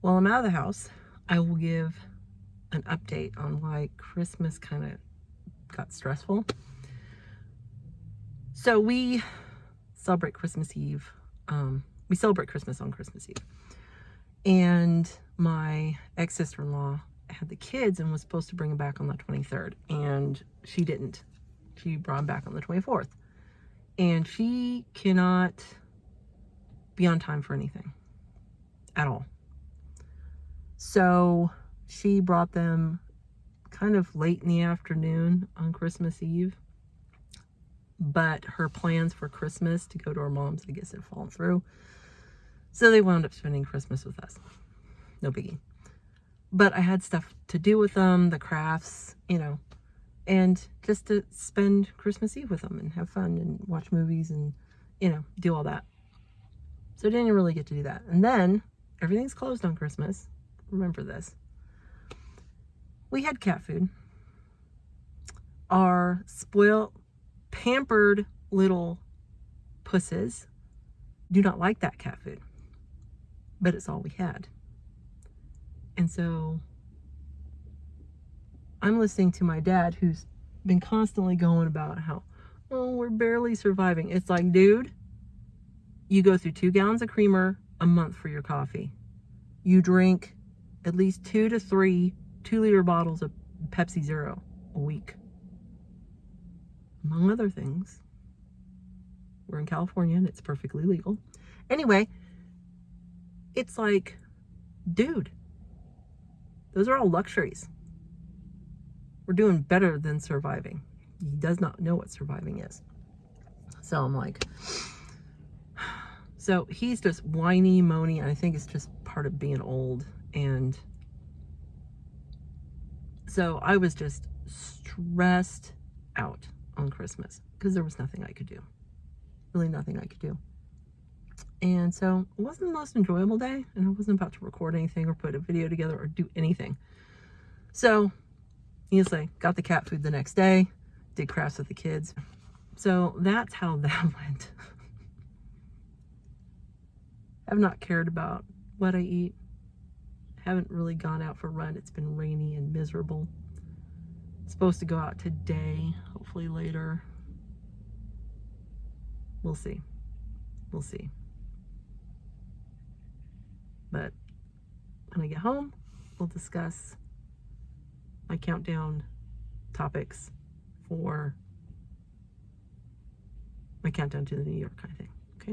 while I'm out of the house, I will give an update on why Christmas kind of got stressful. So we celebrate Christmas Eve. We celebrate Christmas on Christmas Eve. And my ex-sister-in-law had the kids and was supposed to bring them back on the 23rd. And she didn't. She brought them back on the 24th. And she cannot be on time for anything at all. So she brought them kind of late in the afternoon on Christmas Eve. But her plans for Christmas to go to her mom's, I guess, had fallen through. So they wound up spending Christmas with us. No biggie. But I had stuff to do with them, the crafts, you know, and just to spend Christmas Eve with them and have fun and watch movies and, you know, do all that. So I didn't really get to do that. And then everything's closed on Christmas. Remember this. We had cat food. Our spoiled, pampered little pusses do not like that cat food, but it's all we had. And so I'm listening to my dad, who's been constantly going about how, oh, we're barely surviving. It's like, dude, you go through 2 gallons of creamer a month for your coffee. You drink at least 2 to 3 2-liter bottles of Pepsi Zero a week. Among other things. We're in California and it's perfectly legal. Anyway, it's like, dude, those are all luxuries. We're doing better than surviving. He does not know what surviving is. So I'm like, so he's just whiny, moany, and I think it's just part of being old. And so I was just stressed out on Christmas because there was nothing I could do. Really nothing I could do. And so it wasn't the most enjoyable day, and I wasn't about to record anything or put a video together or do anything. So, needless to say, got the cat food the next day, did crafts with the kids. So that's how that went. I've not cared about what I eat. Haven't really gone out for a run. It's been rainy and miserable. Supposed to go out today, hopefully later. We'll see. We'll see. But when I get home, we'll discuss my countdown topics for my countdown to the new year kind of thing. Okay.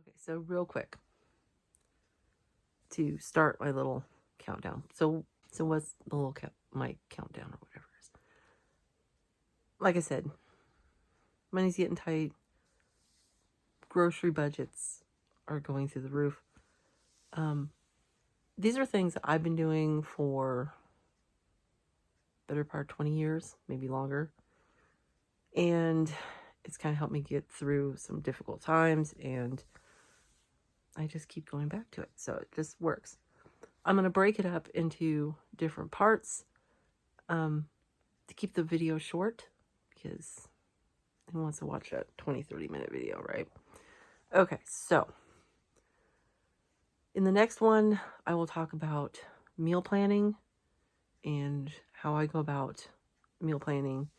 Okay, so real quick to start my little countdown. So what's the little my countdown or whatever it is? Like I said, money's getting tight. Grocery budgets are going through the roof. These are things that I've been doing for better part 20 years, maybe longer. And it's kind of helped me get through some difficult times, and I just keep going back to it. So it just works. I'm going to break it up into different parts to keep the video short, because who wants to watch a 20-30 minute video, right? Okay, so in the next one, I will talk about meal planning and how I go about meal planning.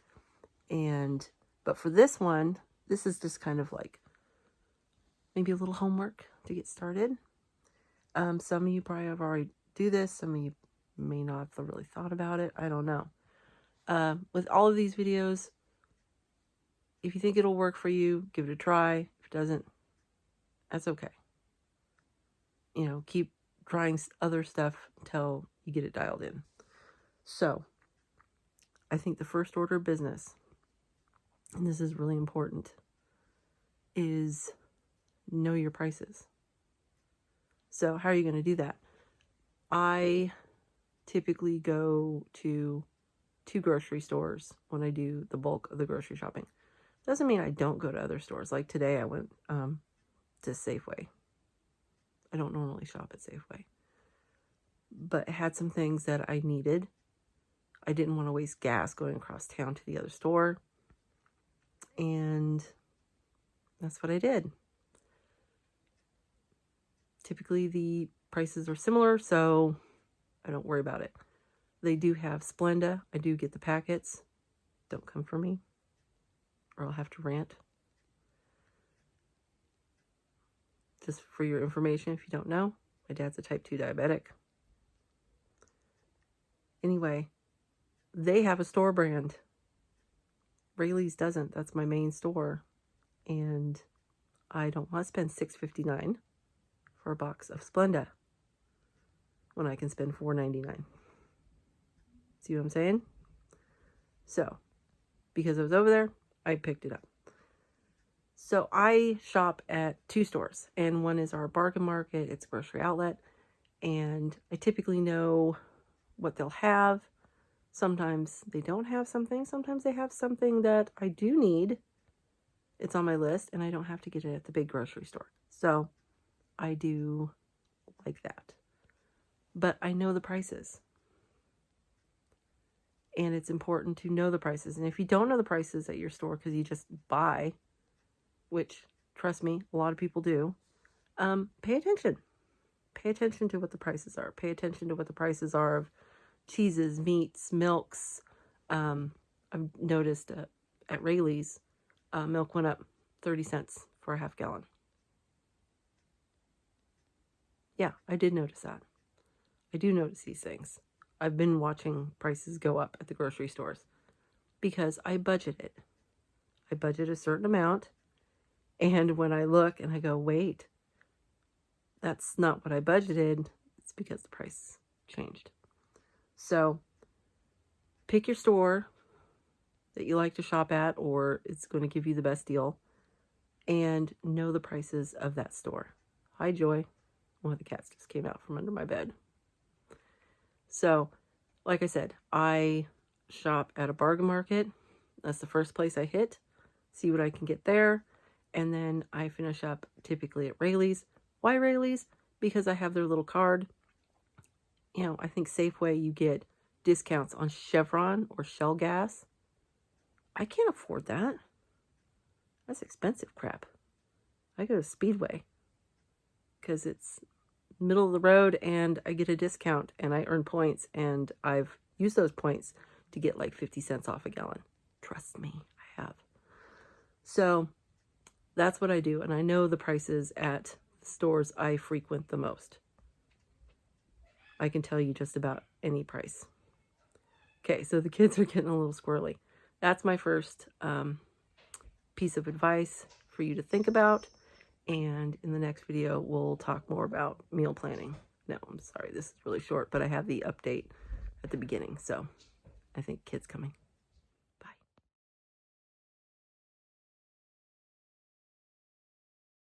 But for this one, this is just kind of like maybe a little homework to get started. Some of you probably have already do this. Some of you may not have really thought about it. I don't know. With all of these videos, if you think it'll work for you, give it a try. If it doesn't, that's okay. You know, keep trying other stuff until you get it dialed in. So, I think the first order of business, and this is really important, is know your prices. So, how are you going to do that? I typically go to 2 grocery stores when I do the bulk of the grocery shopping. Doesn't mean I don't go to other stores. Like today I went to Safeway. I don't normally shop at Safeway. But it had some things that I needed. I didn't want to waste gas going across town to the other store. And that's what I did. Typically the prices are similar, so I don't worry about it. They do have Splenda. I do get the packets. Don't come for me, or I'll have to rant. Just for your information, if you don't know, my dad's a type 2 diabetic. Anyway, they have a store brand. Raley's doesn't. That's my main store. And I don't want to spend $6.59 for a box of Splenda when I can spend $4.99. See what I'm saying? So, because I was over there, I picked it up. So I shop at 2 stores, and one is our bargain market. It's a grocery outlet, and I typically know what they'll have. Sometimes they don't have something. Sometimes they have something that I do need. It's on my list, and I don't have to get it at the big grocery store. So I do like that. But I know the prices. And it's important to know the prices. And if you don't know the prices at your store because you just buy, which, trust me, a lot of people do, pay attention. Pay attention to what the prices are. Pay attention to what the prices are of cheeses, meats, milks. I've noticed at Raley's, milk went up 30 cents for a half gallon. Yeah, I did notice that. I do notice these things. I've been watching prices go up at the grocery stores because I budget it. I budget a certain amount, and when I look and I go, wait, that's not what I budgeted, it's because the price changed. So pick your store that you like to shop at, or it's going to give you the best deal, and know the prices of that store. Hi, Joy. One of the cats just came out from under my bed. So, like I said, I shop at a bargain market. That's the first place I hit. See what I can get there. And then I finish up typically at Raley's. Why Raley's? Because I have their little card. You know, I think Safeway you get discounts on Chevron or Shell gas. I can't afford that. That's expensive crap. I go to Speedway because it's middle of the road and I get a discount and I earn points, and I've used those points to get like 50 cents off a gallon. Trust me, I have. So that's what I do, and I know the prices at the stores I frequent the most. I can tell you just about any price. Okay, so the kids are getting a little squirrely. That's my first piece of advice for you to think about. And in the next video, we'll talk more about meal planning. No, I'm sorry, this is really short, but I have the update at the beginning. So I think kids coming.